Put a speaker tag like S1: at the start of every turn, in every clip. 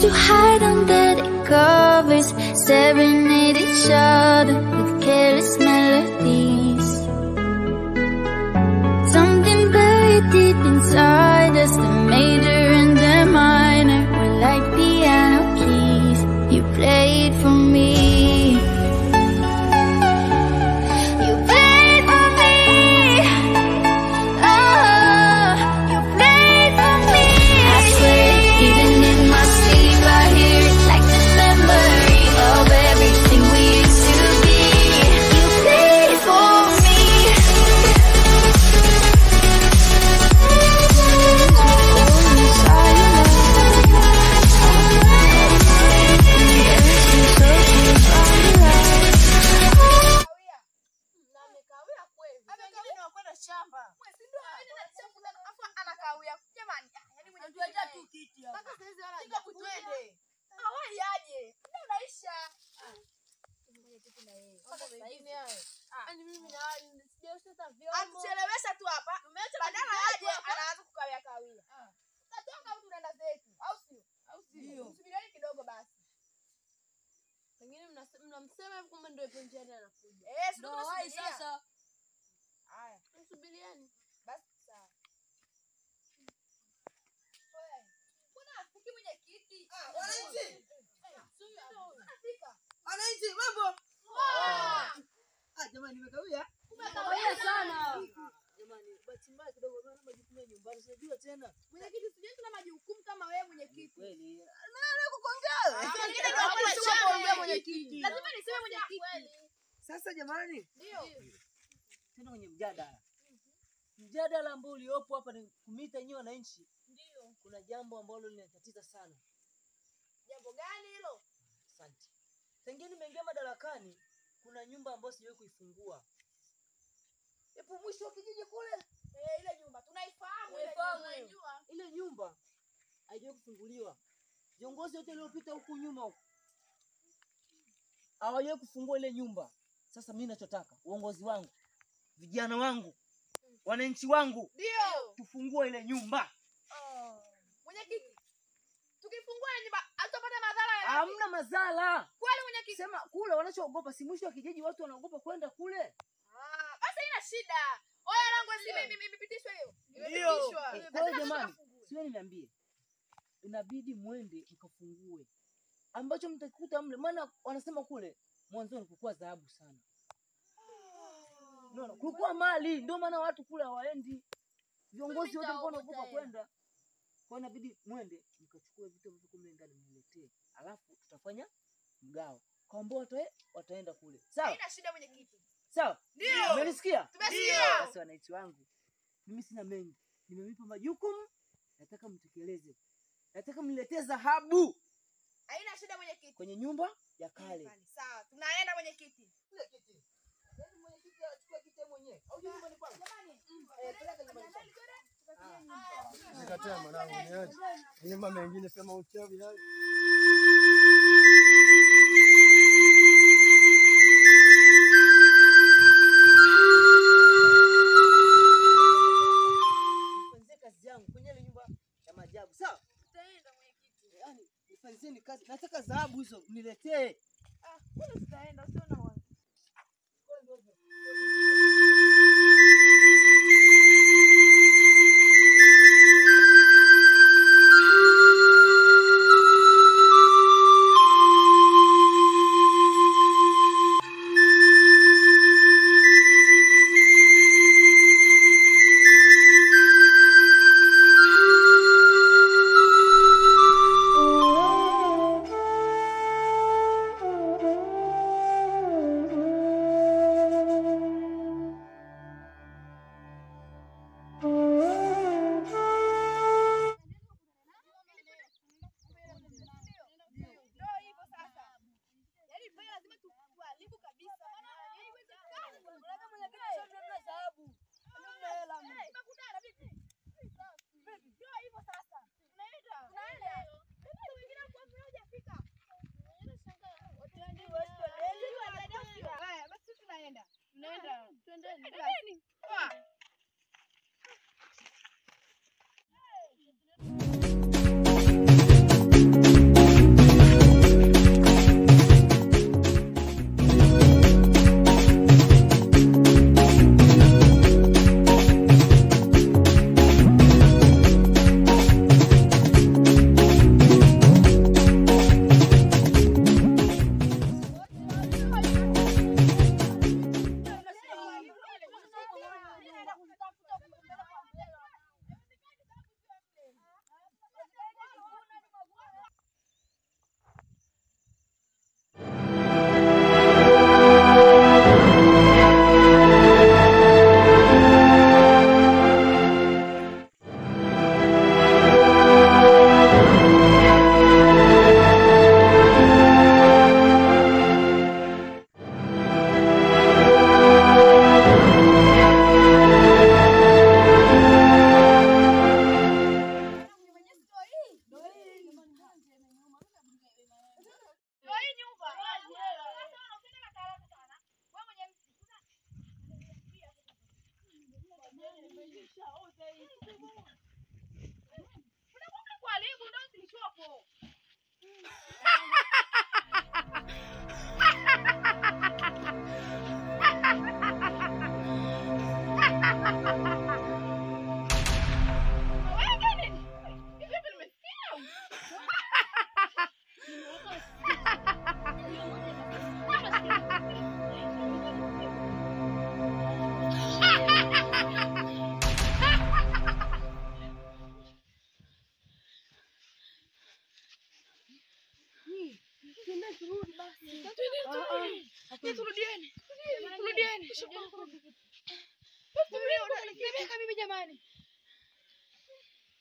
S1: used to hide under the covers, serenade each other with careless melodies. Something buried deep inside us, the major and the minor were like piano keys. You played for me. You played for me. Oh, you played for me. I swear, even in my sleep, I hear it like the memory of everything we used to be. You played for me.
S2: Anachelewesha tu hapa. Badala aje anaanza kukawia kawia. Tatoka au tunaenda zetu au sio? Subirieni kidogo basi.
S3: Pengine mnamsema kumbe ndio ipo njiani anakuja.
S2: Ndio hai sasa. Haya,
S3: Msubirieni.
S2: basi sawa. Kuna afiki mwenye kiti.
S4: Wananchi!
S2: Afika.
S4: Wananchi, mambo? Jamani nimekawia.
S3: Umekawia sana.
S4: Jamani, bahati mbaya kidogo na majukumu nyumbani sijua tena.
S2: Mwenye kiti sijui tuna majukumu kama wewe mwenye kiti.
S4: Kweli. Na kukuongea.
S2: Mwenye kiti. Lazima niseme mwenye kiti.
S4: Sasa jamani,
S2: Ndio.
S4: tena kwenye mjadala. Mjadala ambao uliopo hapa ni kumita nyinyi wananchi.
S2: Ndio.
S4: Kuna jambo ambalo linatatiza sana.
S2: Jambo gani hilo?
S4: Asante. Tengeni nimeingia madarakani, kuna nyumba ambayo sijawahi kuifungua. Hapo mwisho wa kijiji kule.
S2: Ile nyumba tunaifahamu,
S4: Unajua? Ile nyumba haijawahi kufunguliwa. Viongozi wote waliopita huku nyuma huku hawajawahi kufungua ile nyumba. Sasa mimi ninachotaka, uongozi wangu, vijana wangu, wananchi wangu,
S2: ndio
S4: tufungue ile nyumba.
S2: Mwenye kiti. Tukifungua ile nyumba hatupata madhara ya.
S4: Hamna madhara.
S2: Kweli mwenye kiti.
S4: Sema kule wanachoogopa si mwisho wa kijiji watu wanaogopa kwenda kule.
S2: Basi ina shida. Oya langu imepitishwa hiyo.
S4: Imepitishwa. Kwa hiyo jamani, siwe niambie. Inabidi muende mkafungue. Ambacho mtakikuta mle maana wanasema kule mwanzo kulikuwa dhahabu sana. Unaona? Kulikuwa mali ndio maana watu kule hawaendi. Viongozi wote walikuwa wanaogopa kwenda. Kwa inabidi muende mkachukue vitu ambavyo mle ndani mniletee. Alafu tutafanya mgao. Kwa ambao wataenda kule. Sawa?
S2: Haina shida mwenye kiti.
S4: Sawa?
S2: Ndio.
S4: Umenisikia?
S2: Tumesikia.
S4: Basi wananchi wangu. Mimi sina mengi. Nimemipa majukumu. Nataka mtekeleze. Nataka mniletee dhahabu.
S2: Haina shida mwenye kiti.
S4: Kwenye nyumba ya kale.
S2: Sawa, tunaenda mwenye kiti.
S4: Kile kiti. Yaani mwenye kiti achukue kiti mwenyewe. Au nyumba ni kwangu. Jamani, peleka nyumbani.
S5: Nikataa mwanangu niache. Nyumba mengine sema uchawi hayo.
S4: Nifanyeni kazi. Nataka dhahabu hizo mniletee.
S2: Kule tutaenda sio na wewe.
S3: turudi basi.
S2: Turudieni. Nimeka mimi jamani.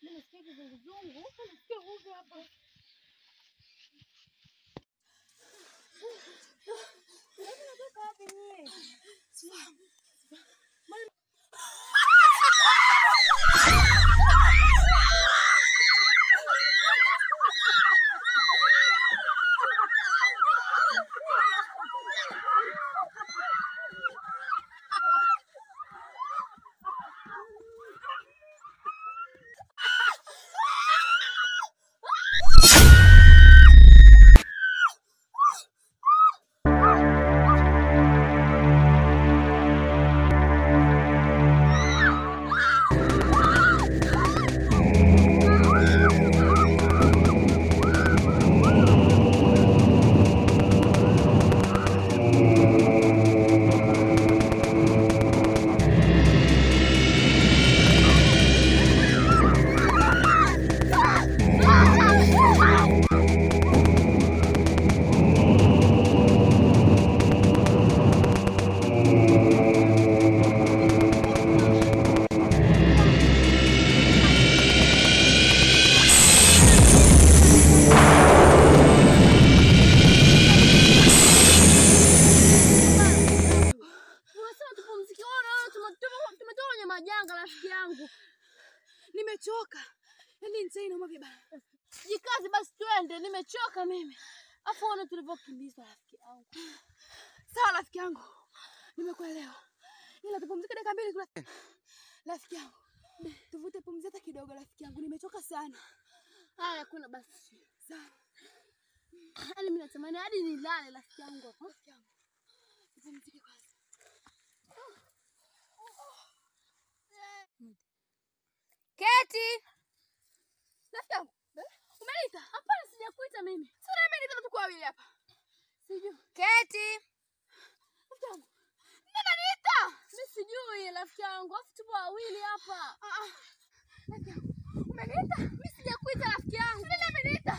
S3: Mimi nasikia kizunguzungu, nasikia huko hapa. Unatoka wapi nyie? Majanga rafiki yangu.
S2: Nimechoka. Yaani insane mwa vibaya.
S3: Jikazi basi twende, nimechoka mimi. Afu ona tulivyokimbizwa rafiki yangu.
S2: Sawa rafiki yangu. Nimekuelewa. Ila tupumzike dakika mbili tu. Rafiki yangu. Tuvute pumzi hata kidogo rafiki yangu. Nimechoka sana.
S3: Haya kuna basi.
S2: Sawa.
S3: Yaani mimi natamani hadi nilale rafiki yangu.
S2: Rafiki yangu. Tupumzike kwanza.
S3: Keti. Rafiki yangu. Umeita? Hapana sijakuita mimi.
S2: Sasa umeita tu kwa wawili hapa.
S3: Sijui.
S2: Keti.
S3: Rafiki yangu.
S2: Nani aniita?
S3: Mimi sijui rafiki yangu. Afu tupo wawili hapa.
S2: Rafiki yangu. Umeniita?
S3: Mimi sijakuita rafiki yangu.
S2: Nani ameniita?